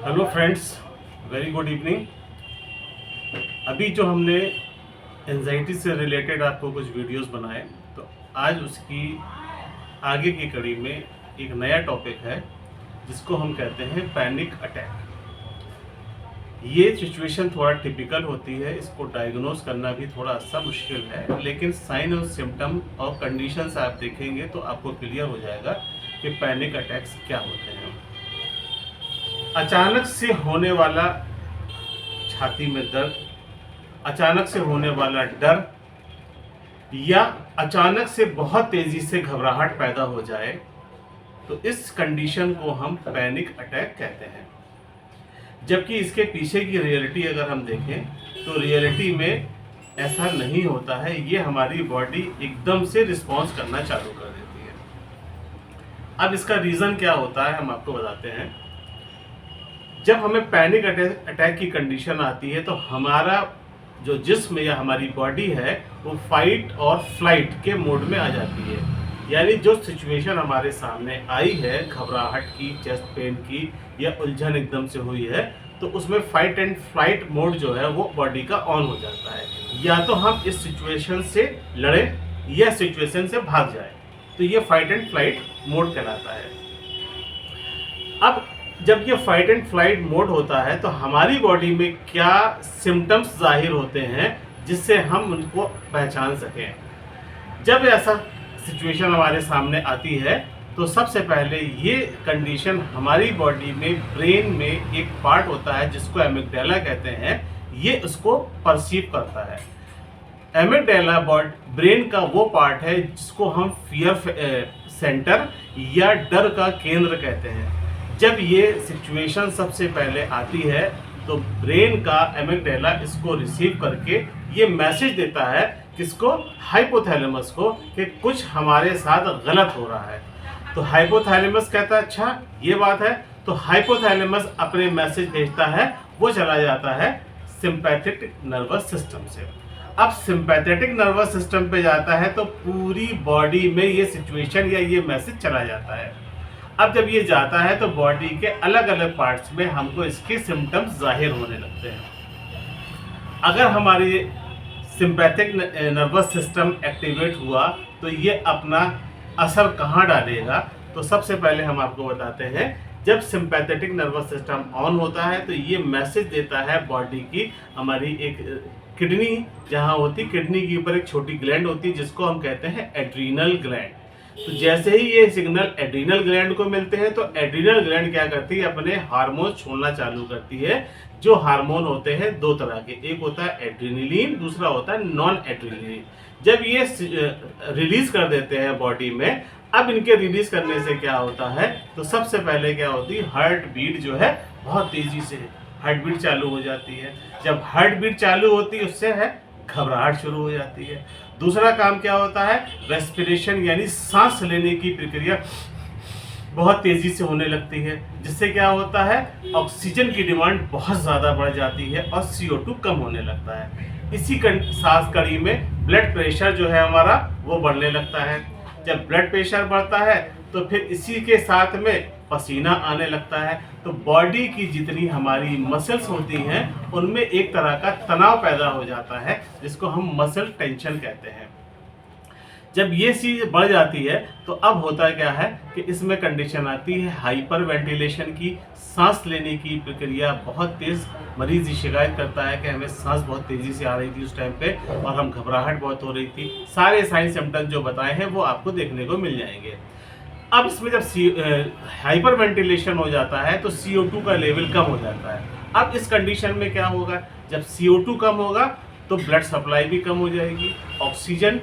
Hello friends, very good evening. अभी जो हमने एंजाइटी से रिलेटेड आपको कुछ वीडियोस बनाए, तो आज उसकी आगे की कड़ी में एक नया टॉपिक है जिसको हम कहते हैं पैनिक अटैक। ये सिचुएशन थोड़ा टिपिकल होती है, इसको डायग्नोस करना भी थोड़ा सा मुश्किल है, लेकिन साइन और सिम्टम और कंडीशंस आप देखेंगे तो आपको क्लियर हो जाएगा कि पैनिक अटैक्स क्या होते हैं। अचानक से होने वाला छाती में दर्द, अचानक से होने वाला डर, या अचानक से बहुत तेजी से घबराहट पैदा हो जाए, तो इस कंडीशन को हम पैनिक अटैक कहते हैं। जबकि इसके पीछे की रियलिटी अगर हम देखें तो रियलिटी में ऐसा नहीं होता है। ये हमारी बॉडी एकदम से रिस्पॉन्स करना चालू कर देती है। अब इसका रीज़न क्या होता है हम आपको बताते हैं। जब हमें पैनिक अटैक की कंडीशन आती है तो हमारा जो जिस्म या हमारी बॉडी है वो फाइट और फ्लाइट के मोड में आ जाती है। यानी जो सिचुएशन हमारे सामने आई है, घबराहट की, चेस्ट पेन की या उलझन एकदम से हुई है, तो उसमें फाइट एंड फ्लाइट मोड जो है वो बॉडी का ऑन हो जाता है। या तो हम इस सिचुएशन से लड़ें या सिचुएशन से भाग जाए, तो ये फाइट एंड फ्लाइट मोड कहलाता है। अब जब ये फाइट एंड फ्लाइट मोड होता है तो हमारी बॉडी में क्या सिम्टम्स जाहिर होते हैं जिससे हम उनको पहचान सकें। जब ऐसा सिचुएशन हमारे सामने आती है तो सबसे पहले ये कंडीशन हमारी बॉडी में ब्रेन में एक पार्ट होता है जिसको एमिगडाला कहते हैं, ये उसको परसीव करता है। एमिगडाला ब्रेन का वो पार्ट है जिसको हम फियर सेंटर या डर का केंद्र कहते हैं। जब ये सिचुएशन सबसे पहले आती है तो ब्रेन का एमिगडाला इसको रिसीव करके ये मैसेज देता है किसको, हाइपोथैलेमस को, कि कुछ हमारे साथ गलत हो रहा है। तो हाइपोथैलेमस कहता है अच्छा ये बात है, तो हाइपोथैलेमस अपने मैसेज भेजता है, वो चला जाता है सिंपैथेटिक नर्वस सिस्टम से। अब सिंपैथेटिक नर्वस सिस्टम पे जाता है तो पूरी बॉडी में ये सिचुएशन या ये मैसेज चला जाता है। अब जब ये जाता है तो बॉडी के अलग अलग पार्ट्स में हमको इसके सिम्टम्स जाहिर होने लगते हैं। अगर हमारी सिंपैथिक नर्वस सिस्टम एक्टिवेट हुआ तो ये अपना असर कहाँ डालेगा, तो सबसे पहले हम आपको बताते हैं। जब सिंपैथेटिक नर्वस सिस्टम ऑन होता है तो ये मैसेज देता है बॉडी की, हमारी एक किडनी जहाँ होती, किडनी के ऊपर एक छोटी ग्लैंड होती है जिसको हम कहते हैं एड्रीनल ग्लैंड। तो जैसे ही ये सिग्नल एड्रीनल ग्लैंड को मिलते हैं तो एड्रीनल ग्लैंड क्या करती है, अपने हार्मोन छोड़ना चालू करती है। जो हार्मोन होते हैं दो तरह के, एक होता है एड्रेनलिन, दूसरा होता है नॉन एड्रेनलिन। जब ये रिलीज कर देते हैं बॉडी में, अब इनके रिलीज करने से क्या होता है, तो सबसे पहले क्या होती है, हार्ट बीट जो है बहुत तेजी से हार्ट बीट चालू हो जाती है। जब हार्ट बीट चालू होती है उससे है घबराहट शुरू हो जाती है। दूसरा काम क्या होता है, रेस्पिरेशन यानी सांस लेने की प्रक्रिया बहुत तेजी से होने लगती है, जिससे क्या होता है, ऑक्सीजन की डिमांड बहुत ज़्यादा बढ़ जाती है और CO2 कम होने लगता है। इसी सांस कड़ी में ब्लड प्रेशर जो है हमारा वो बढ़ने लगता है। जब ब्लड प्रेशर बढ़ता है तो फिर इसी के साथ में पसीना आने लगता है। तो बॉडी की जितनी हमारी मसल्स होती हैं उनमें एक तरह का तनाव पैदा हो जाता है जिसको हम मसल टेंशन कहते हैं। जब ये चीज़ बढ़ जाती है तो अब होता क्या है कि इसमें कंडीशन आती है हाइपर वेंटिलेशन की, सांस लेने की प्रक्रिया बहुत तेज़। मरीज शिकायत करता है कि हमें सांस बहुत तेज़ी से आ रही थी उस टाइम पे और हम घबराहट बहुत हो रही थी। सारे साइन सिम्टम्स जो बताए हैं वो आपको देखने को मिल जाएंगे। अब इसमें जब हाइपर वेंटिलेशन हो जाता है तो CO2 का लेवल कम हो जाता है। अब इस कंडीशन में क्या होगा, जब CO2 कम होगा तो ब्लड सप्लाई भी कम हो जाएगी, ऑक्सीजन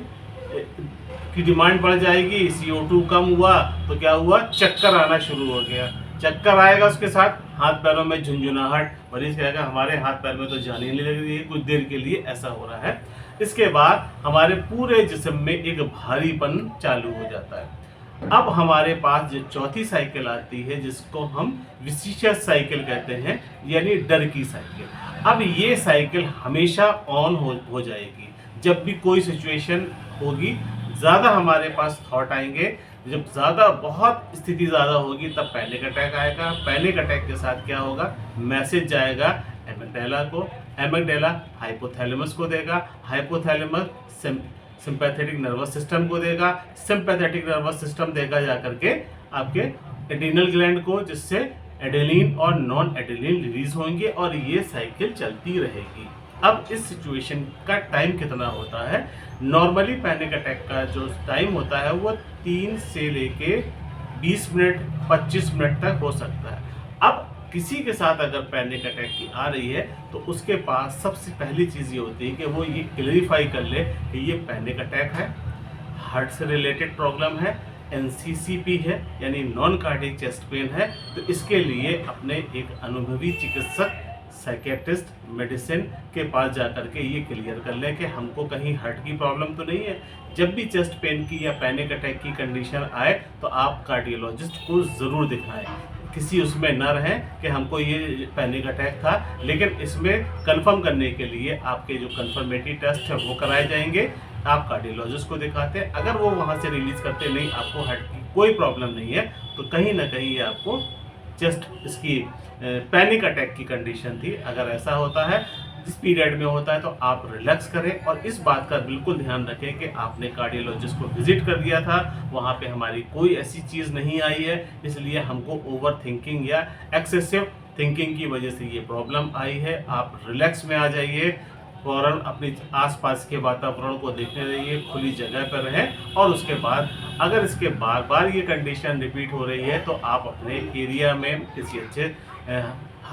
की डिमांड बढ़ जाएगी। CO2 कम हुआ तो क्या हुआ, चक्कर आना शुरू हो गया। चक्कर आएगा, उसके साथ हाथ पैरों में झुंझुनाहट, मरीज कहेगा हमारे हाथ पैर में तो जान ही नहीं लग रही है, कुछ देर के लिए ऐसा हो रहा है। इसके बाद हमारे पूरे जिस्म में एक भारीपन चालू हो जाता है। अब हमारे पास जो चौथी साइकिल आती है जिसको हम विशिशियस साइकिल कहते हैं, यानी डर की साइकिल। अब ये साइकिल हमेशा ऑन हो जाएगी। जब भी कोई सिचुएशन होगी, ज़्यादा हमारे पास थॉट आएंगे, जब ज़्यादा बहुत स्थिति ज़्यादा होगी तब पैनिक अटैक आएगा। पैनिक अटैक के साथ क्या होगा, मैसेज जाएगा एमिगडाला को, एमिगडाला हाइपोथैलेमस को देगा, हाइपोथैलेमस सिंपैथेटिक नर्वस सिस्टम को देगा, सिंपैथेटिक नर्वस सिस्टम देगा जा करके आपके एड्रिनल ग्लैंड को, जिससे एडेलिन और नॉन एडेलिन रिलीज होंगे और ये साइकिल चलती रहेगी। अब इस सिचुएशन का टाइम कितना होता है? नॉर्मली पैनिक अटैक का जो टाइम होता है वो 3 से लेके 20 मिनट 25 मिनट तक हो सकता है। अब किसी के साथ अगर पैनिक अटैक की आ रही है तो उसके पास सबसे पहली चीज़ ये होती है कि वो ये क्लेरिफाई कर ले कि ये पैनिक अटैक है, हार्ट से रिलेटेड प्रॉब्लम है, NCCP है यानी नॉन कार्डियक चेस्ट पेन है। तो इसके लिए अपने एक अनुभवी चिकित्सक, साइकेट्रिस्ट, मेडिसिन के पास जा कर के ये क्लियर कर लें कि हमको कहीं हार्ट की प्रॉब्लम तो नहीं है। जब भी चेस्ट पेन की या पैनिक अटैक की कंडीशन आए तो आप कार्डियोलॉजिस्ट को ज़रूर दिखाएं। किसी उसमें न रहें कि हमको ये पैनिक अटैक था, लेकिन इसमें कंफर्म करने के लिए आपके जो कंफर्मेटरी टेस्ट है वो कराए जाएंगे। आप कार्डियोलॉजिस्ट को दिखाते हैं, अगर वो वहाँ से रिलीज करते नहीं आपको हार्ट की कोई प्रॉब्लम नहीं है तो कहीं ना कहीं ये आपको जस्ट इसकी पैनिक अटैक की कंडीशन थी। अगर ऐसा होता है, इस पीरियड में होता है, तो आप रिलैक्स करें और इस बात का बिल्कुल ध्यान रखें कि आपने कार्डियोलॉजिस्ट को विजिट कर दिया था, वहाँ पे हमारी कोई ऐसी चीज़ नहीं आई है, इसलिए हमको ओवर थिंकिंग या एक्सेसिव थिंकिंग की वजह से ये प्रॉब्लम आई है। आप रिलैक्स में आ जाइए, फौरन अपने आसपास के वातावरण को देखने रहिए, खुली जगह पर रहें और उसके बाद अगर इसके बार बार ये कंडीशन रिपीट हो रही है तो आप अपने एरिया में किसी अच्छे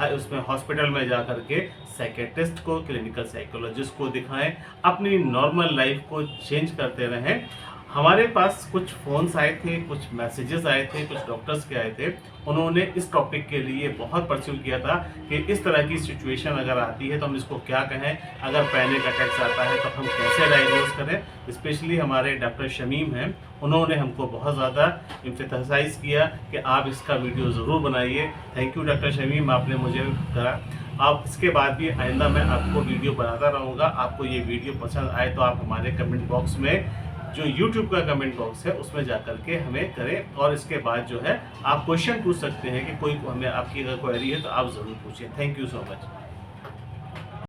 उसमें हॉस्पिटल में जा कर के साइकेट्रिस्ट को, क्लिनिकल साइकोलॉजिस्ट को दिखाएं। अपनी नॉर्मल लाइफ को चेंज करते रहें। हमारे पास कुछ फ़ोन्स आए थे, कुछ मैसेजेस आए थे, कुछ डॉक्टर्स के आए थे, उन्होंने इस टॉपिक के लिए बहुत परस्यू किया था कि इस तरह की सिचुएशन अगर आती है तो हम इसको क्या कहें, अगर पैनिक अटैक्स आता है तो हम कैसे डायग्नोज करें। स्पेशली हमारे डॉक्टर शमीम हैं, उन्होंने हमको बहुत ज़्यादा एम्फेसाइज किया कि आप इसका वीडियो ज़रूर बनाइए। थैंक यू डॉक्टर शमीम, आपने मुझे करा। आप इसके बाद भी आइंदा मैं आपको वीडियो बनाता रहूँगा। आपको ये वीडियो पसंद आए तो आप हमारे कमेंट बॉक्स में, जो YouTube का कमेंट बॉक्स है, उसमें जा कर के हमें करें और इसके बाद जो है आप क्वेश्चन पूछ सकते हैं कि कोई हमें आपकी अगर क्वेरी है तो आप ज़रूर पूछिए। Thank you so much.